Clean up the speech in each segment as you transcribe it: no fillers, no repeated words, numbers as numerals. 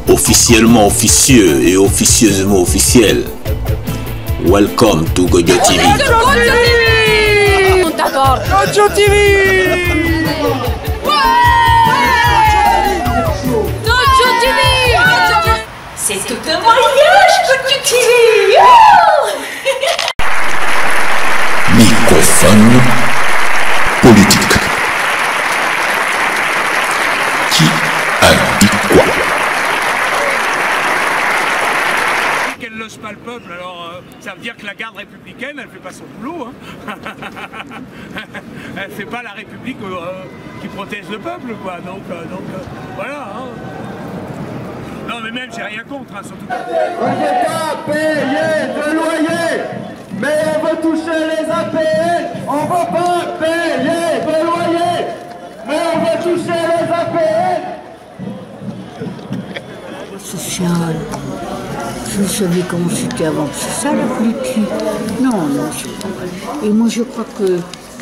Officiellement officieux et officieusement officiel. Welcome to Gojo TV. Gojo TV. Gojo TV. C'est tout un voyage, Gojo TV. Microphone politique. Qui a dit quoi? Qu'elle loge pas le peuple, alors ça veut dire que la garde républicaine, elle fait pas son boulot. Hein. Elle fait pas la République qui protège le peuple, quoi. Donc voilà. Hein. Non, mais même, j'ai rien contre, hein, surtout. On ne veut pas payer de loyer, mais on veut toucher les APL. On ne veut pas payer de loyer, mais on veut toucher les APL. Social. Vous savez comment c'était avant. C'est ça la politique. Non, c'est pas mal. Et moi je crois que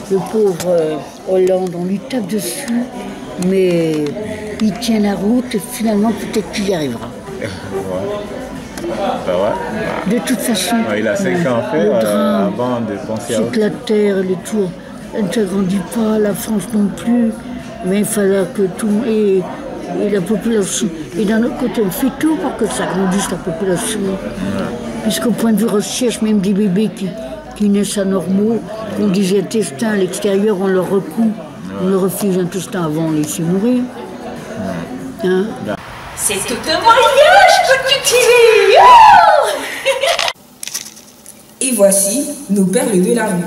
le pauvre Hollande, on lui tape dessus, mais il tient la route et finalement peut-être qu'il y arrivera. De toute façon, il a 5 ans à faire avant de penser à autre chose. C'est que la terre, elle est tout, elle ne s'agrandit pas, la France non plus, mais il fallait que tout... Et la population. Et d'un autre côté, on fait tout pour que ça grandisse la population. Puisqu'au point de vue recherche, même des bébés qui naissent anormaux, on dit intestin à l'extérieur, on leur recoue. On leur refuse l'intestin avant, on les laisse mourir. Hein? C'est tout un voyage, Gojo TV. Et voici nos perles de la rue.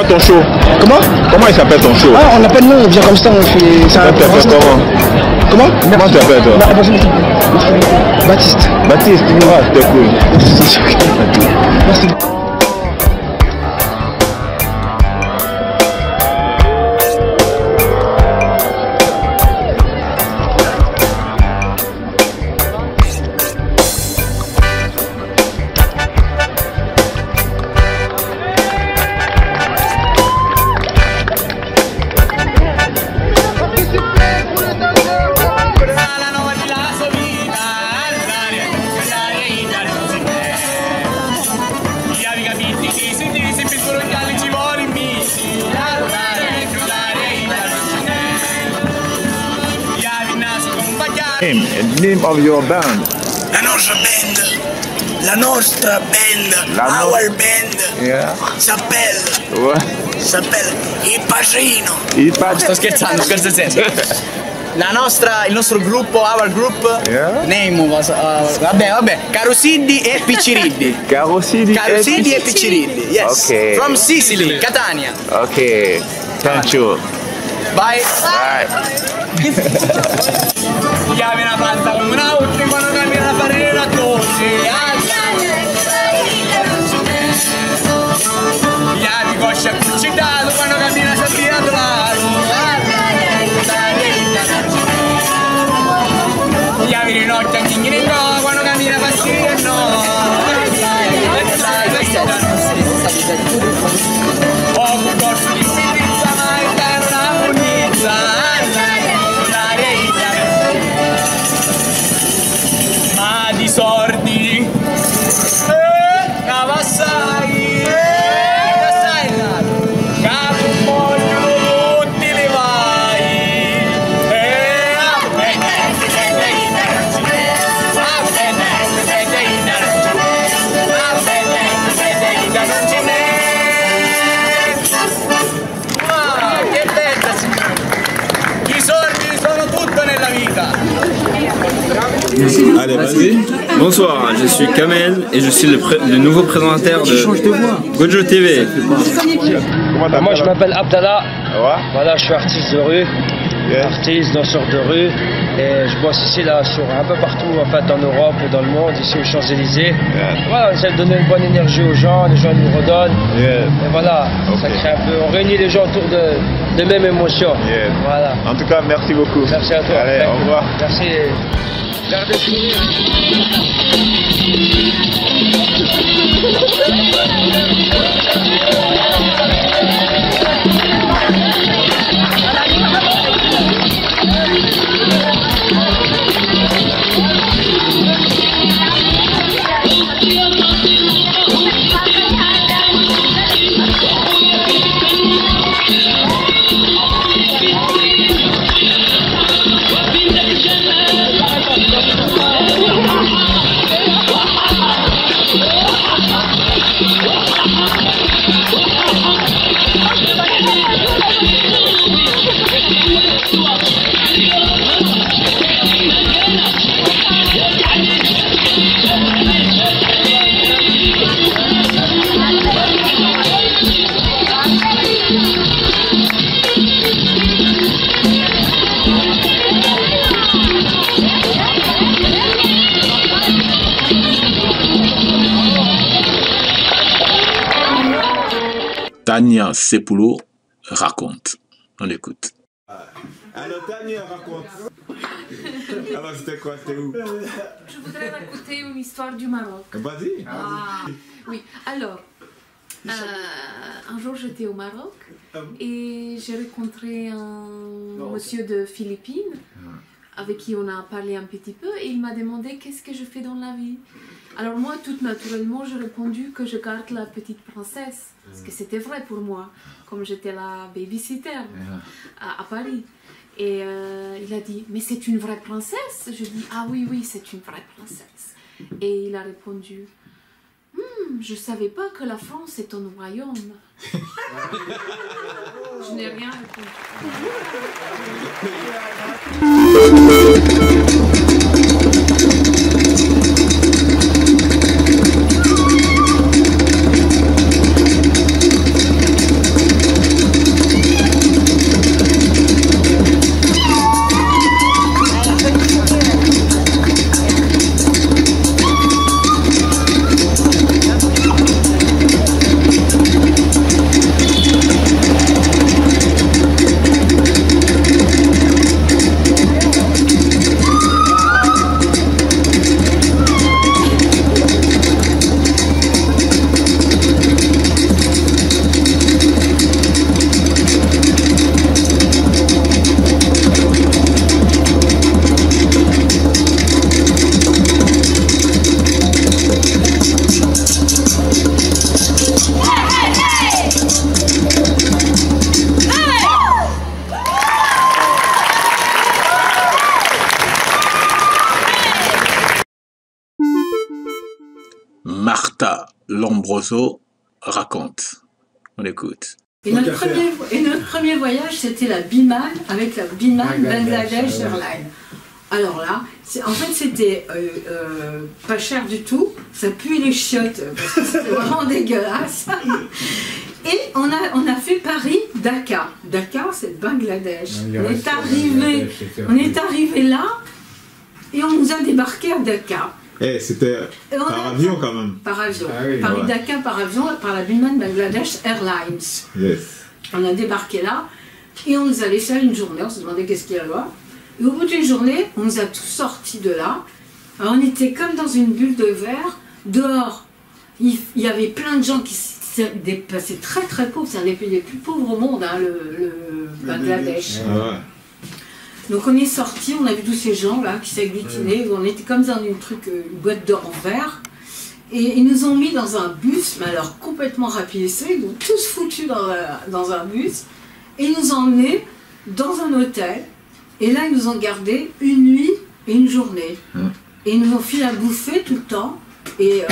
Ton show. Comment il s'appelle ton show? Ah, on l'appelle non, on vient comme ça, on fait ça. Tu t'appelles comment? Comment tu t'appelles toi? Baptiste. Baptiste, ah, c'était cool. Merci. Name of your band. La nostra band, our band, s'appelle Il Pacino. Sto scherzando, scherzo nel senso. Il nostro gruppo, our group, name was, vabbè, Carosiddi e Picciriddi. Carosiddi e Picciriddi, yes. Okay. From Sicily, Catania. Okay, thank you. Bye. Chiami una planta come una ultima quando cammina a fare le raccolte. Chiami coscia cucitato quando cammina a salire a lato. Chiami rinocchia a chigninino quando cammina a passire no. Ho un corso di pizza ma in terra una munizza. Ma di sordi Navassai capo voglio tutti li vai ma che bella signora, i sordi sono tutto nella vita. Allez, vas-y. Bonsoir, je suis Kamel et je suis le nouveau présentateur de Gojo TV. Moi je m'appelle Abdallah, voilà, je suis artiste de rue, artiste, danseur de rue, et je bosse ici là sur un peu partout en fait en Europe et dans le monde, ici aux Champs-Élysées. Voilà, on essaie de donner une bonne énergie aux gens, les gens nous redonnent, et voilà, ça crée un peu, on réunit les gens autour de mêmes émotions. Voilà. En tout cas, merci beaucoup. Merci à toi. Allez, au revoir. Merci. Gardez le sourire. Tania Sepoulo raconte. On écoute. Alors Tania raconte. Alors c'était quoi? C'était où? Je voudrais raconter une histoire du Maroc. Vas-y. Oui, alors, un jour j'étais au Maroc et j'ai rencontré un monsieur de Philippines avec qui on a parlé un petit peu et il m'a demandé qu'est-ce que je fais dans la vie. Alors moi, tout naturellement, j'ai répondu que je garde la petite princesse, parce que c'était vrai pour moi, comme j'étais la babysitter à Paris. Et il a dit, mais c'est une vraie princesse? Je dis, ah oui, oui, c'est une vraie princesse. Et il a répondu, je savais pas que la France est un royaume. Je n'ai rien répondu. Martha Lombroso raconte. On écoute. Et notre premier voyage, c'était la Biman, avec la Biman Bangladesh Airlines. Alors là, en fait, c'était pas cher du tout, ça pue les chiottes, parce que c'était vraiment dégueulasse. Et on a fait Paris-Dakar. Dakar, c'est le Bangladesh. On est arrivé là, et on nous a débarqué à Dakar. C'était par avion quand même. Par avion. Paris-Dakar par avion, par la Biman Bangladesh Airlines. Yes. On a débarqué là et on nous a laissé une journée, on se demandait qu'est-ce qu'il y a là. Et au bout d'une journée, on nous a tous sortis de là. Alors, on était comme dans une bulle de verre. Dehors, il y avait plein de gens qui passaient très très pauvres. C'est un des pays les plus pauvres au monde, hein, le Bangladesh. Donc on est sortis, on a vu tous ces gens là qui s'agglutinaient, on était comme dans une boîte d'or en verre. Et ils nous ont mis dans un bus, mais alors complètement rapidissés, ils nous ont tous foutus dans un bus. Et ils nous ont emmenés dans un hôtel. Et là, ils nous ont gardés une nuit et une journée. Et ils nous ont filé à bouffer tout le temps. Et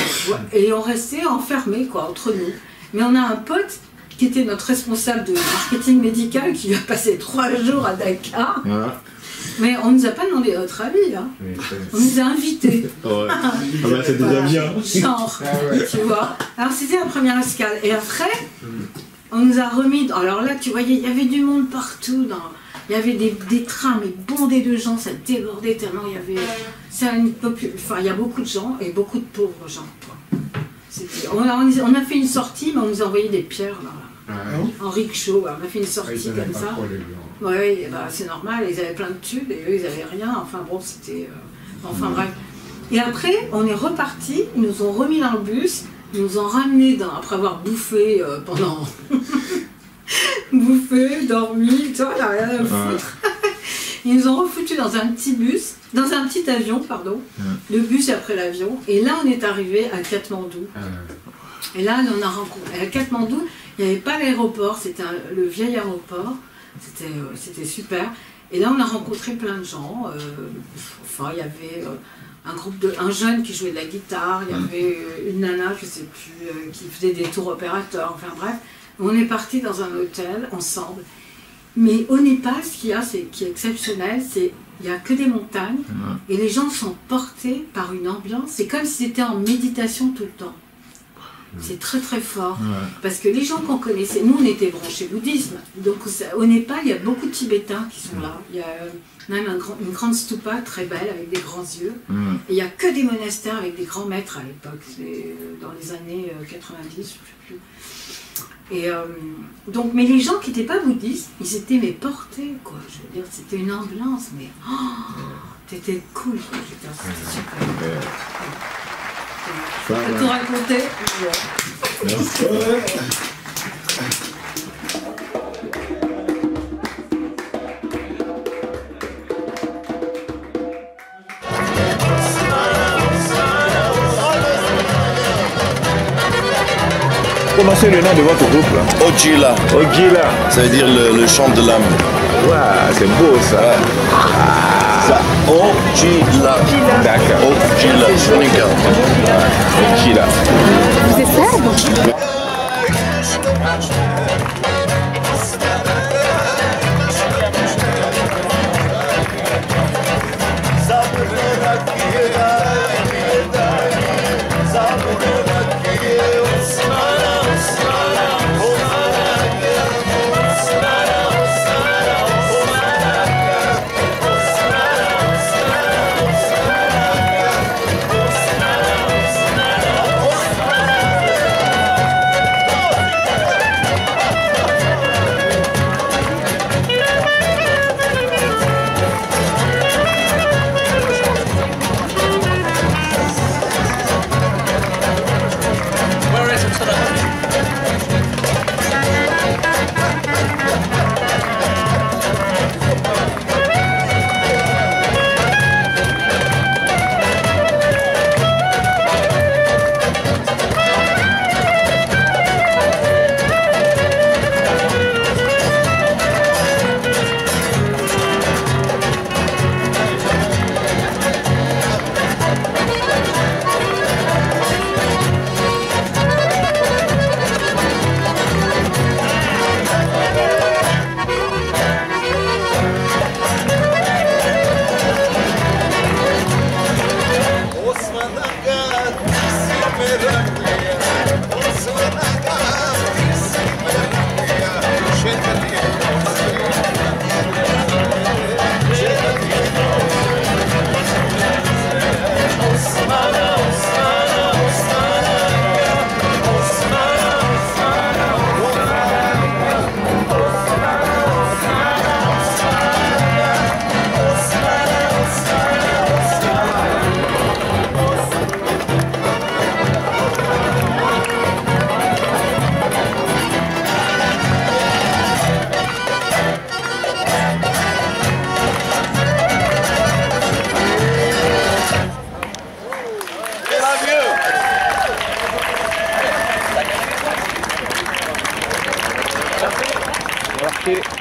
on restait enfermés, quoi, entre nous. Mais on a un pote qui était notre responsable de marketing médical qui a passé 3 jours à Dakar. Mais on nous a pas demandé notre avis, hein. Oui, On nous a invités. Ouais. Ah bah c'est déjà bien. Genre, tu vois. Alors c'était la première escale. Et après, on nous a remis... Alors là, tu voyais, il y avait du monde partout. Il y avait des trains, mais bondés de gens, ça débordait tellement. Il y avait... Enfin, il y a beaucoup de gens et beaucoup de pauvres gens. On a fait une sortie, mais on nous a envoyé des pierres là. En rickshaw, on a fait une sortie comme ça. Oui, bah, c'est normal, ils avaient plein de tubes et eux ils avaient rien. Enfin bon, c'était. Enfin bref. Et après, on est reparti, ils nous ont remis dans le bus, ils nous ont ramenés après avoir bouffé pendant. Bouffé, dormi, tu vois, on n'a rien à foutre. Ils nous ont refoutus dans un petit bus, dans un petit avion, pardon. Le bus après l'avion. Et là, on est arrivé à Katmandou. Et là, on a rencontré. À Katmandou, il n'y avait pas l'aéroport, c'était le vieil aéroport. C'était super. Et là, on a rencontré plein de gens. Enfin, il y avait un jeune qui jouait de la guitare, il y avait une nana, je ne sais plus, qui faisait des tours opérateurs. Enfin bref, on est parti dans un hôtel ensemble. Mais au Népal, ce qu'il y a, qui est exceptionnel, c'est qu'il n'y a que des montagnes et les gens sont portés par une ambiance. C'est comme si c'était en méditation tout le temps. C'est très très fort. Parce que les gens qu'on connaissait, nous on était branchés bouddhisme. Donc au Népal, il y a beaucoup de Tibétains qui sont là. Il y a même une grande stupa très belle avec des grands yeux. Et il n'y a que des monastères avec des grands maîtres à l'époque, dans les années 90, je ne sais plus. Et donc, mais les gens qui n'étaient pas bouddhistes, ils étaient portés, quoi. Je veux dire, c'était une ambiance, mais c'était cool, quoi. C'était super. Je peux tout raconter. Comment c'est le nom de votre groupe là? Ojila. Ojila. Ça veut dire le chant de l'âme. Waouh, c'est beau ça. Ça. Ojila. D'accord. Ojila. Monica. Ojila. Vous êtes serbe?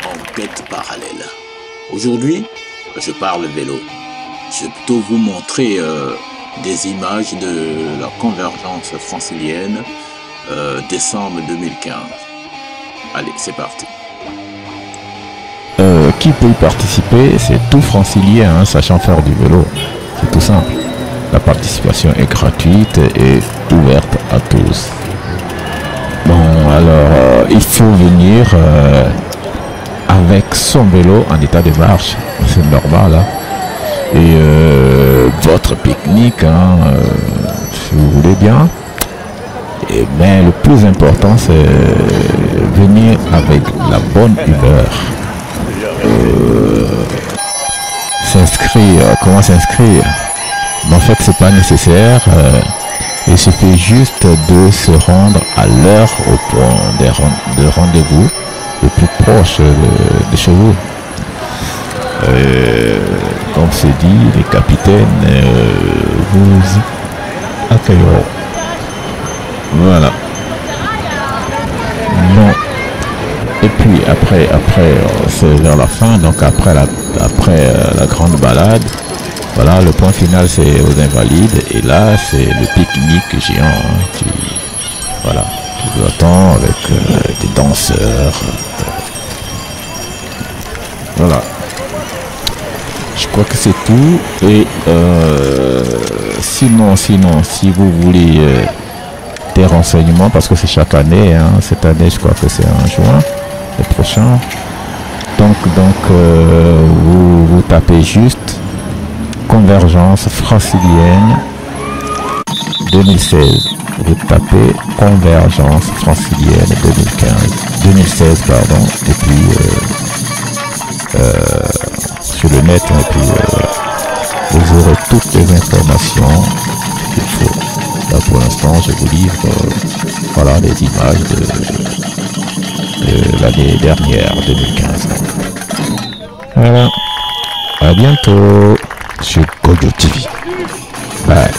Enquête parallèle. Aujourd'hui, je parle vélo. Je vais plutôt vous montrer des images de la convergence francilienne décembre 2015. Allez, c'est parti. qui peut y participer? C'est tout francilien, hein, sachant faire du vélo. C'est tout simple. La participation est gratuite et ouverte à tous. Bon, alors, il faut venir avec son vélo en état de marche. C'est normal, hein. Et votre pique-nique, hein, si vous voulez bien. Mais le plus important, c'est venir avec la bonne humeur. S'inscrire, comment s'inscrire? En fait, c'est pas nécessaire. Il suffit juste de se rendre à l'heure au point de rendez-vous le plus proche de chez vous. Comme c'est dit, les capitaines vous accueilleront. Voilà. Non. Et puis après c'est vers la fin, donc après la grande balade, voilà, le point final c'est aux Invalides, et là c'est le pique-nique géant, hein, qui vous attend avec des danseurs. Voilà. Je crois que c'est tout. Et sinon, si vous voulez des renseignements, parce que c'est chaque année, hein, cette année je crois que c'est en juin, le prochain. Donc vous tapez juste Convergence francilienne 2016. Vous tapez Convergence francilienne 2016 pardon, et puis sur le net, et puis vous aurez toutes les informations qu'il faut. Là pour l'instant je vous livre voilà, les images de l'année dernière, 2015. Voilà, à bientôt sur Gojo TV. Bye.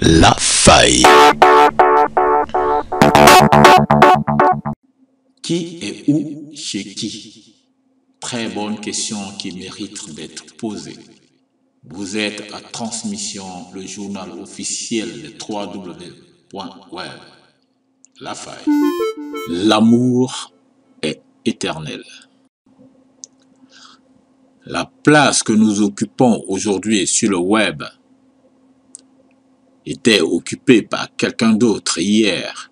La faille. Qui est où chez qui? Très bonne question qui mérite d'être posée. Vous êtes à Transmission, le journal officiel de www.web. La faille. L'amour est éternel. La place que nous occupons aujourd'hui sur le web était occupée par quelqu'un d'autre hier.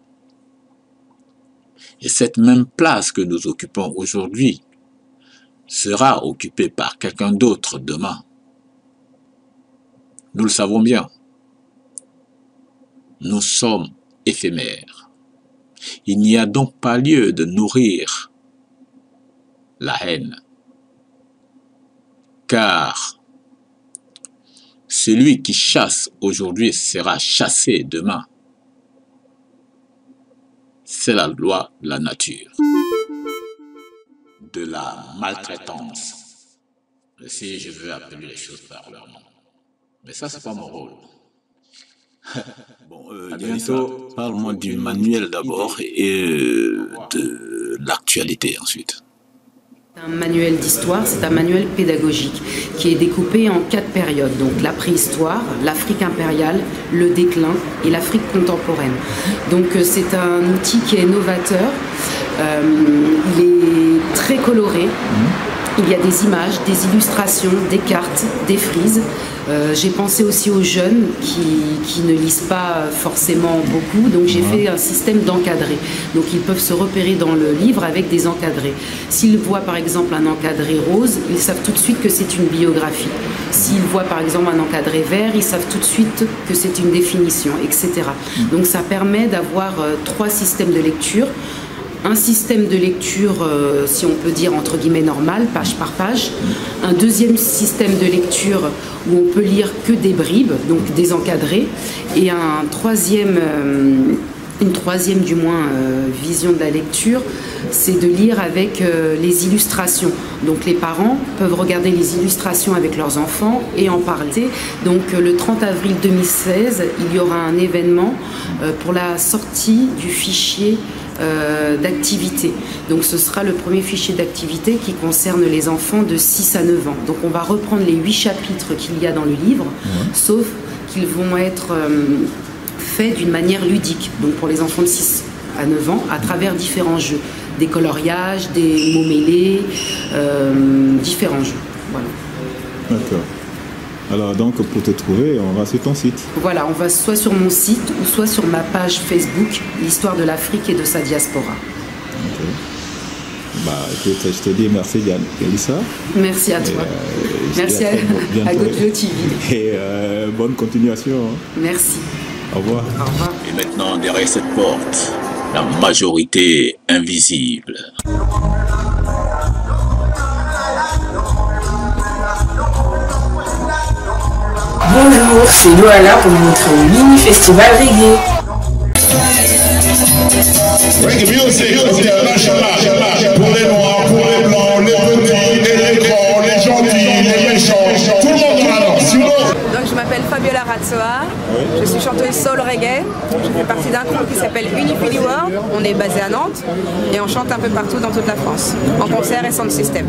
Et cette même place que nous occupons aujourd'hui sera occupée par quelqu'un d'autre demain. Nous le savons bien. Nous sommes éphémères. Il n'y a donc pas lieu de nourrir la haine. Car celui qui chasse aujourd'hui sera chassé demain. C'est la loi de la nature. De la maltraitance. Si je veux appeler les choses par leur nom. Mais ça, c'est pas mon rôle. Bon, bientôt, parle-moi du manuel d'abord et de l'actualité ensuite. Un manuel d'histoire, c'est un manuel pédagogique qui est découpé en 4 périodes. Donc la préhistoire, l'Afrique impériale, le déclin et l'Afrique contemporaine. Donc c'est un outil qui est novateur. Il est très coloré. Il y a des images, des illustrations, des cartes, des frises. J'ai pensé aussi aux jeunes qui ne lisent pas forcément beaucoup, donc j'ai fait un système d'encadré. Donc ils peuvent se repérer dans le livre avec des encadrés. S'ils voient par exemple un encadré rose, ils savent tout de suite que c'est une biographie. S'ils voient par exemple un encadré vert, ils savent tout de suite que c'est une définition, etc. Donc ça permet d'avoir 3 systèmes de lecture. Un système de lecture, si on peut dire entre guillemets normal, page par page. Un deuxième système de lecture où on peut lire que des bribes, donc des encadrés. Et un troisième une troisième du moins vision de la lecture, c'est de lire avec les illustrations. Donc les parents peuvent regarder les illustrations avec leurs enfants et en parler. Donc le 30 avril 2016, il y aura un événement pour la sortie du fichier d'activité. Donc ce sera le premier fichier d'activité qui concerne les enfants de 6 à 9 ans. Donc on va reprendre les 8 chapitres qu'il y a dans le livre, sauf qu'ils vont être faits d'une manière ludique, donc pour les enfants de 6 à 9 ans, à travers différents jeux, des coloriages, des mots mêlés, différents jeux. Voilà. D'accord. Alors donc pour te trouver, on va sur ton site. Voilà, on va soit sur mon site ou soit sur ma page Facebook, l'histoire de l'Afrique et de sa diaspora. Ok. Bah écoute, je te dis merci Elissa. Merci à toi. Merci à GoJo TV. Et bonne continuation. Merci. Au revoir. Au revoir. Et maintenant, derrière cette porte, la majorité invisible. Bonjour, c'est Loala pour vous montrer le mini-festival reggae. Reggae music, pour les noirs, pour les blancs, les petits, les grands, les gentils, les méchants, tout le monde dans la danse. Donc je m'appelle Fabiola Razzoa, je suis chanteuse soul reggae, je fais partie d'un groupe qui s'appelle Unifili World, on est basé à Nantes et on chante un peu partout dans toute la France, en concert et sound system.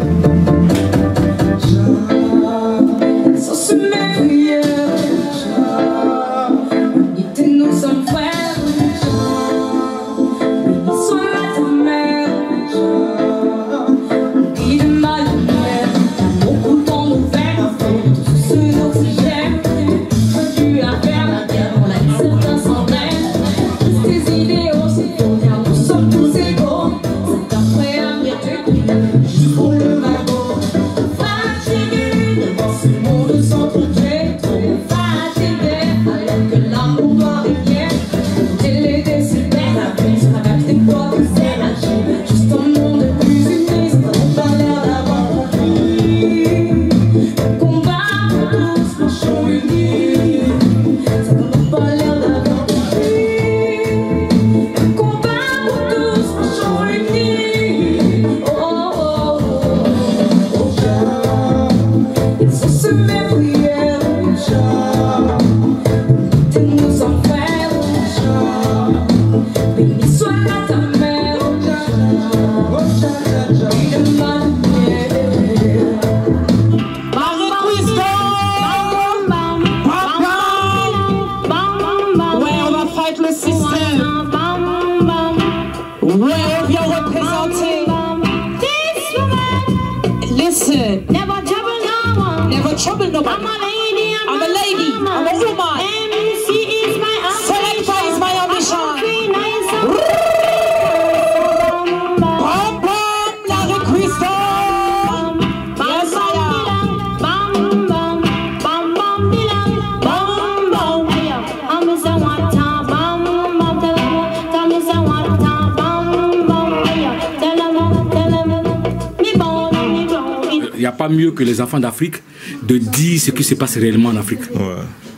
Il n'y a pas mieux que les enfants d'Afrique de dire ce qui se passe réellement en Afrique. Ouais.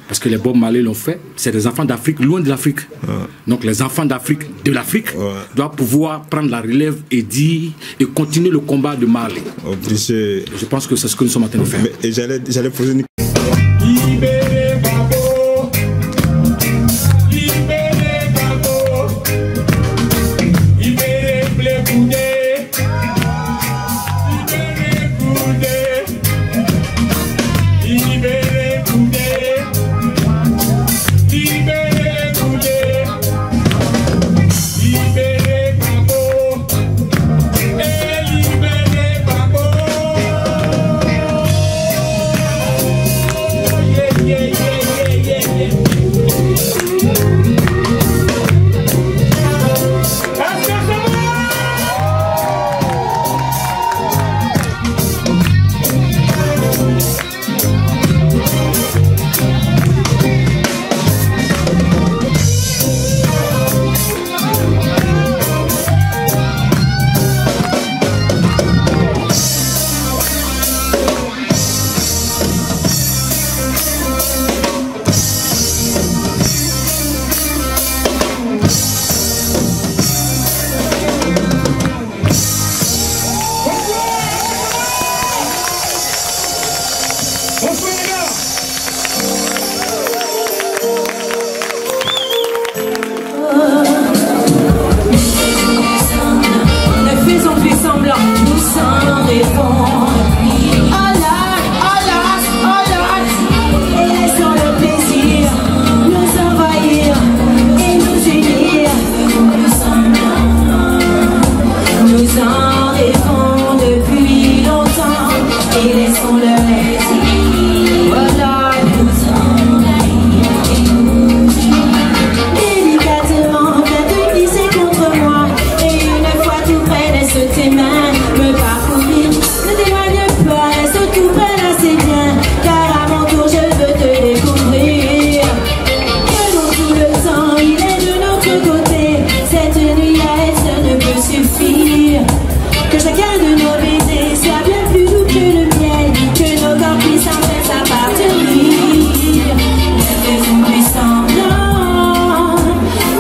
Parce que les Bob Marley l'ont fait, c'est des enfants d'Afrique loin de l'Afrique. Ouais. Donc les enfants d'Afrique de l'Afrique doivent pouvoir prendre la relève et dire et continuer le combat de Marley. Obligé. Je pense que c'est ce que nous sommes en train de faire. Et j'allais poser une de côté. Cette nuit à elle, ça ne peut suffire. Que chacun de nos baisers soit bien plus doux que le miel, que nos corps puissent enfin s'appartenir. Ne faisons plus semblant,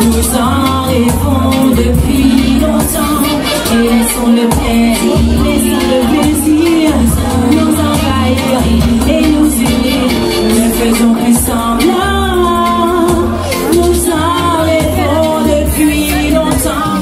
nous en rêvons depuis longtemps. Et laissons le plaisir nous envahir et nous unir. Ne faisons plus semblant, nous en rêvons depuis longtemps.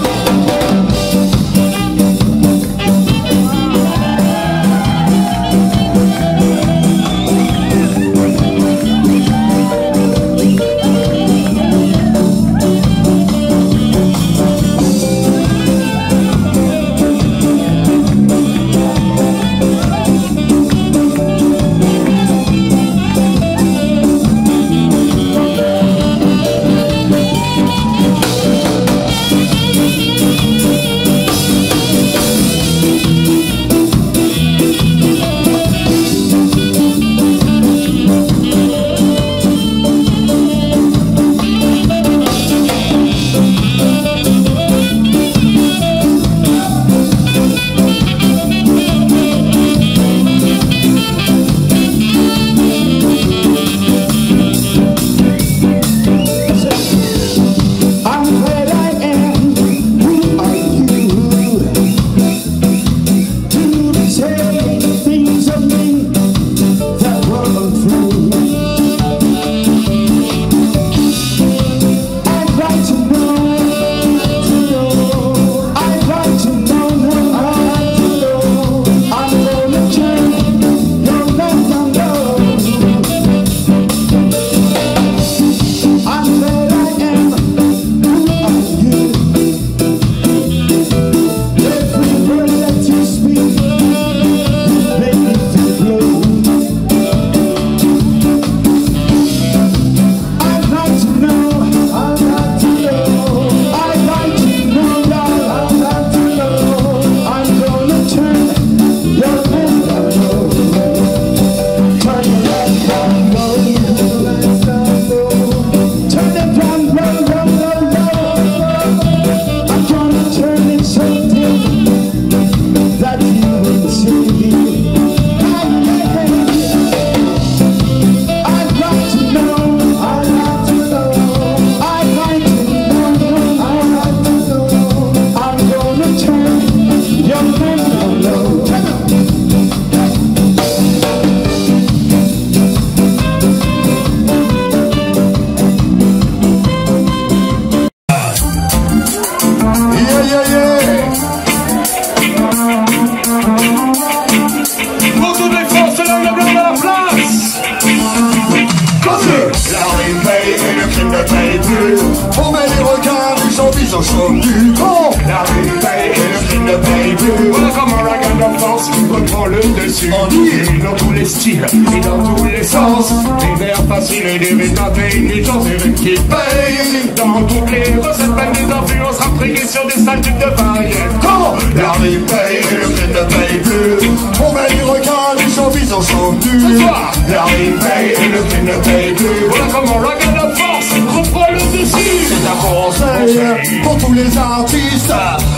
Dans tous les styles et dans tous les sens, des vers faciles et des vêtements intelligents et qui payent. Dans toutes les recettes, même des influences rappliquées sur des salles de variété. Quand la rue paye et le crime ne paye plus, on met les requins, les showbiz en chantus. La rue paye et le crime ne paye plus. Voilà comment la gagne de force reprend le dessus. C'est un conseil pour tous les artistes.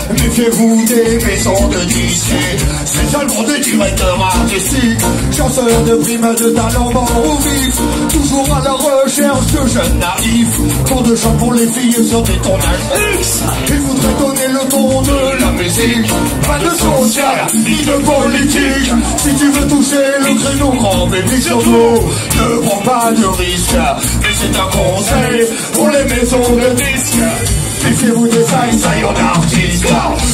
Méfiez-vous des maisons de disques, spécialement des directeurs artistiques, chanceurs de primes de talent mort ou vif, toujours à la recherche de jeunes naïfs, pour de chant pour les filles sur des tournages X. Ils voudraient donner le ton de la musique, pas de social ni de politique. Si tu veux toucher le créneau grand public surtout, ne prends pas de risque, mais c'est un conseil pour les maisons de disques. Méfiez-vous des sailles en artistes.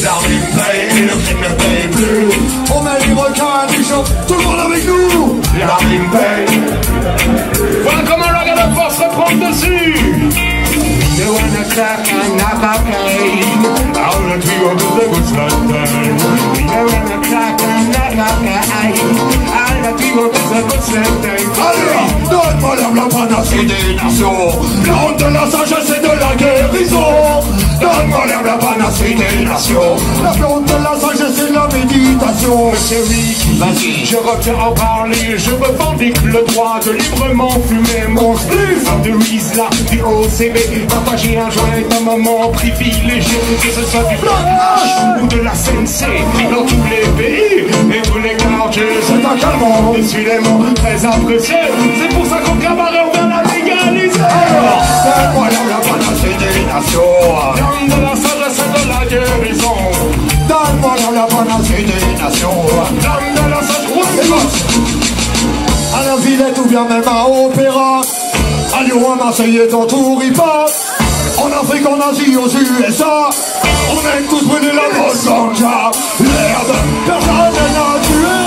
La rue paye et le crime ne paye plus. On met les requins du champ, tout le monde avec nous. La rue paye. Voilà comment la gamme de force reprend dessus. You wanna crack and knock a plane. I'll let you go to the good London. You wanna crack and knock a plane. I'll let you go to the good London. Allez, donne-moi la panacée des nations. La honte de la sagesse et de la guérison. Donne-moi la panacée des nations. La plante de la sagesse et la méditation. Attention, monsieur Ricky, je retiens en parler, je revendique le droit de librement fumer mon spliff. De Rizla, du OCB, partager un joint est un moment privilégié, que ce soit du Blanche ou de la CNC, dans tous les pays et tous les quartiers, c'est un calmant, décidément très apprécié, c'est pour ça qu'au cabaret on vient la légaliser. Alors, c'est incroyable la panacée des nations, donne de la sagesse et de la guérison. Donne-moi la panacée des nations, donne de la sagesse. À la Villette ou bien même à Opéra, à Lyon, à Marseille et dans tout Ripa. En Afrique, en Asie, aux USA, on aime tous brûler la bonne ganja. L'herbe, personne ne l'a tué.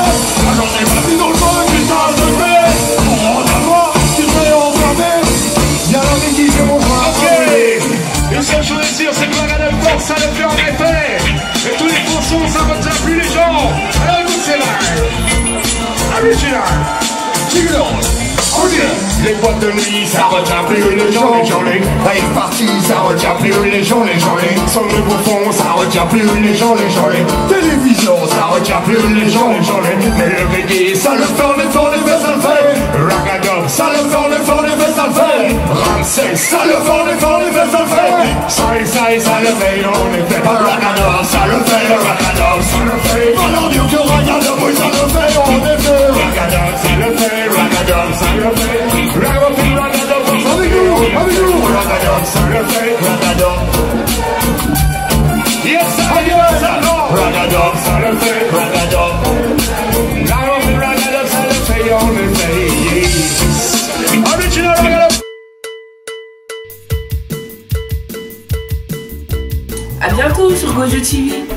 J'en ai pas vu dans le monde, putain de paix. On rentre à moi, tu serais enfermé. Y'a la vie qui fait mon joint. Ok, une seule chose est sûre, c'est que la gare de force, ça le fait en effet. Et tous les faux sons, ça retient plus les gens. Alors écoute, c'est live. Original. Les boîtes de nuit, ça retient plus les gens, les rave parties, ça retient plus les gens, les sons de bouffon, ça retient plus les gens, les télévisions, ça retient plus les gens, mais le reggae, ça le fait, en effet, ça le fait. Ragadog, ça le fait, en effet, ça le fait. Ramsey, ça le fait, en effet, ça le fait. Ça le fait, en effet. Ragadog, ça le fait, Ragadog, ça le fait. Alors Dieu que Ragadog, oui, ça le fait, en effet. Ragadog, ça le fait, Ragadog, ça le fait. Ragadog, avec nous, Ragadog, ça le fait, Ragadog. Yes, Ragadog, ça le fait, Ragadog. Ragadog, ça le fait, en effet, yes. Original Ragadog. A bientôt sur Gojo TV.